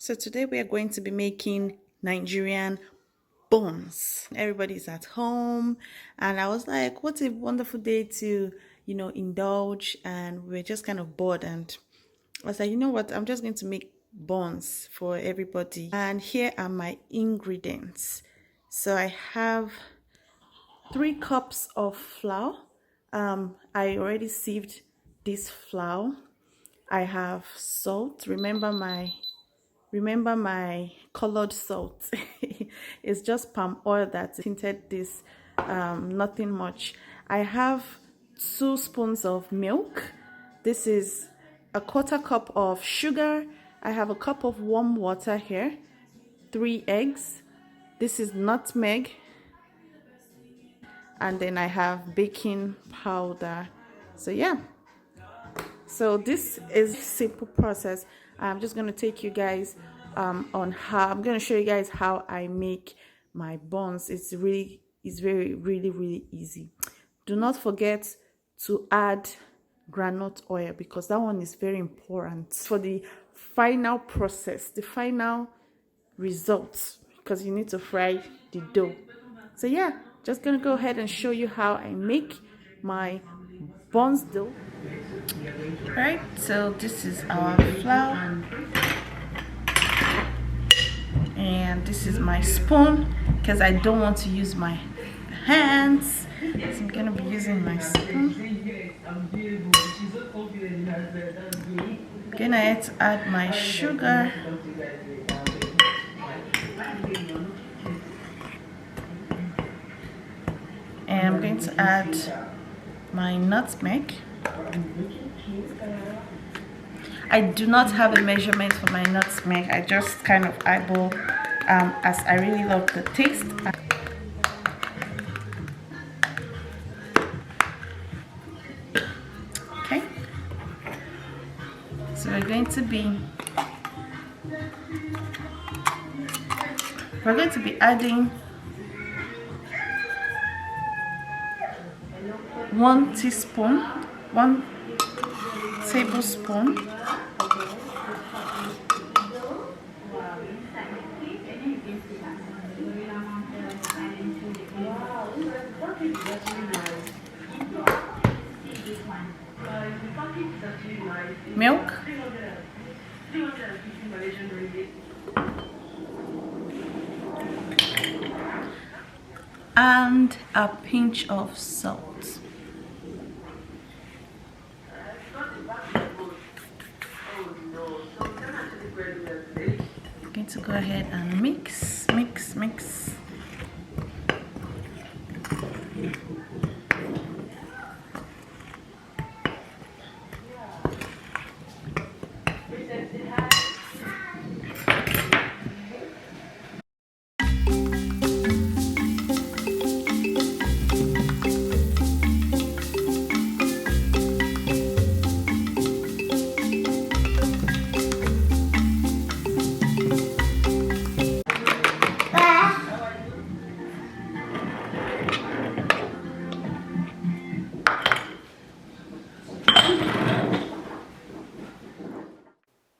So today we are going to be making Nigerian buns. Everybody's at home, and I was like, what a wonderful day to, indulge. And we're just kind of bored, and I was like, you know what? I'm just going to make buns for everybody. And here are my ingredients. So I have 3 cups of flour. I already sieved this flour. I have salt. Remember my colored salt. It's just palm oil that tinted this, nothing much. I have 2 spoons of milk. This is a 1/4 cup of sugar. I have a cup of warm water here. 3 eggs. This is nutmeg. And then I have baking powder. So yeah, so this is a simple process. I'm just going to take you guys on how I'm going to show you guys how I make my buns. It's really easy. Do not forget to add groundnut oil, because that one is very important for the final process, the final result, because you need to fry the dough. So yeah, just gonna go ahead and show you how I make my buns dough. Right, so this is our flour, and this is my spoon because I don't want to use my hands, so I'm gonna be using my spoon. I'm gonna add my sugar. And I'm going to add my nutmeg. I do not have a measurement for my nutmeg. I just kind of eyeball as I really love the taste. Okay. So we're going to be adding 1 teaspoon, 1 tablespoon milk, and a pinch of salt. I'm going to go ahead and mix.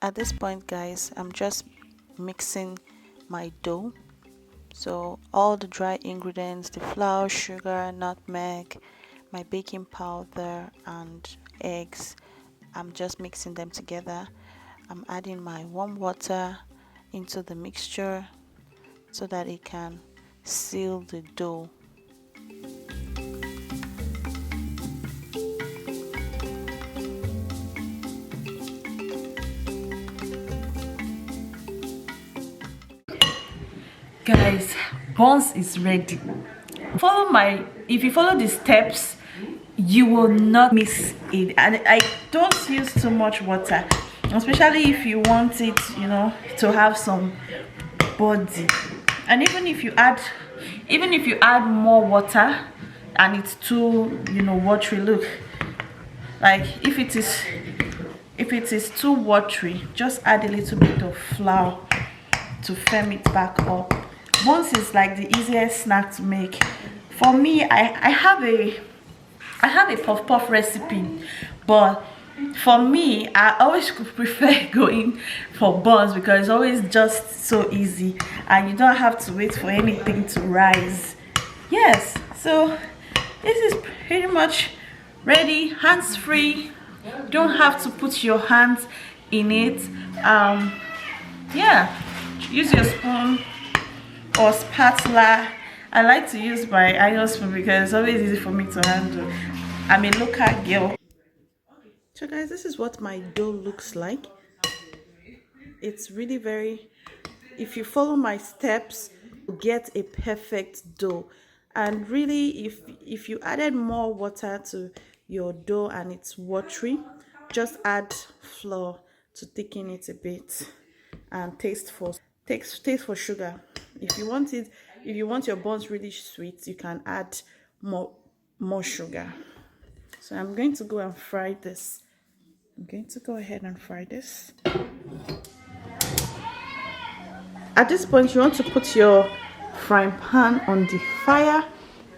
At this point, guys, I'm just mixing my dough. So all the dry ingredients, the flour, sugar, nutmeg, my baking powder and eggs, I'm just mixing them together. I'm adding my warm water into the mixture so that it can seal the dough. Guys, buns is ready. If you follow the steps, you will not miss it. And I don't use too much water, especially if you want it, to have some body. And even if you add more water and it's too, watery, look, like if it is too watery, just add a little bit of flour to firm it back up. Buns is like the easiest snack to make. For me, I have a puff recipe, but For me, I always prefer going for buns because it's always just so easy and you don't have to wait for anything to rise. Yes, so this is pretty much ready, hands free. Don't have to put your hands in it. Yeah, use your spoon or spatula. I like to use my iron spoon because it's always easy for me to handle. I'm a local girl. So guys, this is what my dough looks like. It's really very, if you follow my steps, you get a perfect dough. And really, if you added more water to your dough and it's watery, just add flour to thicken it a bit, and taste for sugar. If you want it, if you want your buns really sweet, you can add more sugar. So I'm going to go and fry this. I'm going to go ahead and fry this. At this point, you want to put your frying pan on the fire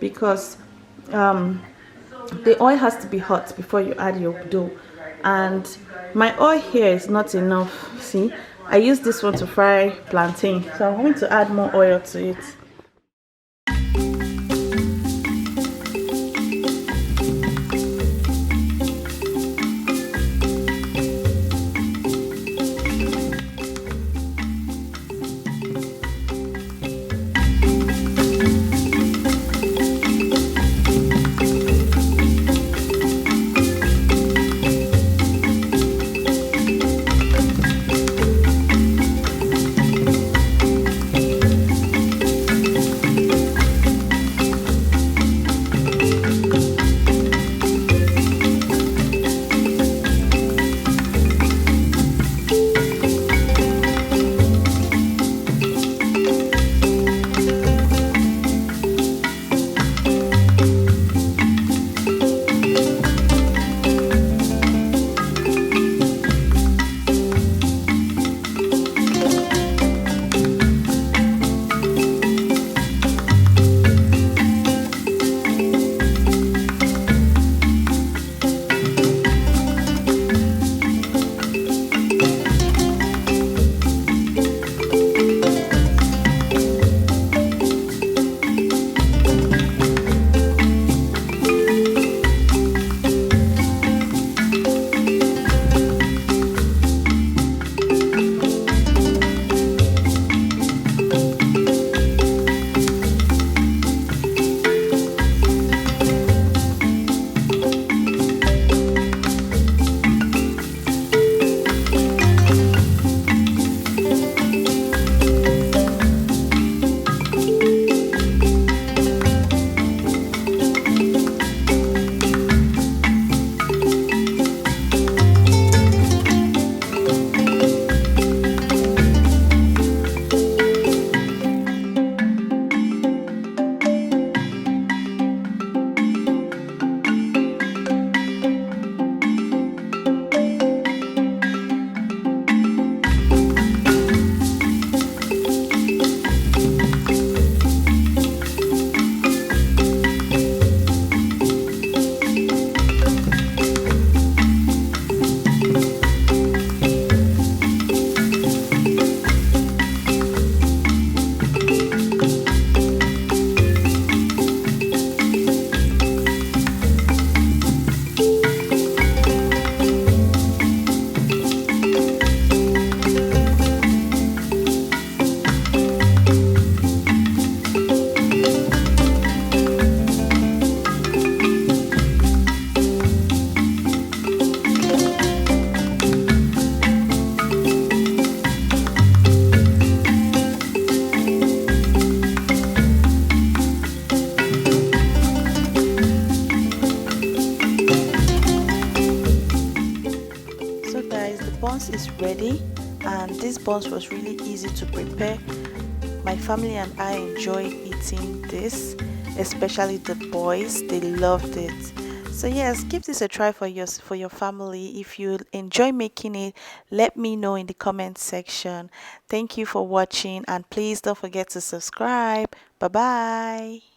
because the oil has to be hot before you add your dough. And my oil here is not enough. See, I use this one to fry plantain, so I'm going to add more oil to it. Buns is ready, and this buns was really easy to prepare. My family and I enjoyed eating this, especially the boys. They loved it. So yes, give this a try for your family. If you enjoy making it, let me know in the comment section. Thank you for watching, and please don't forget to subscribe. Bye bye.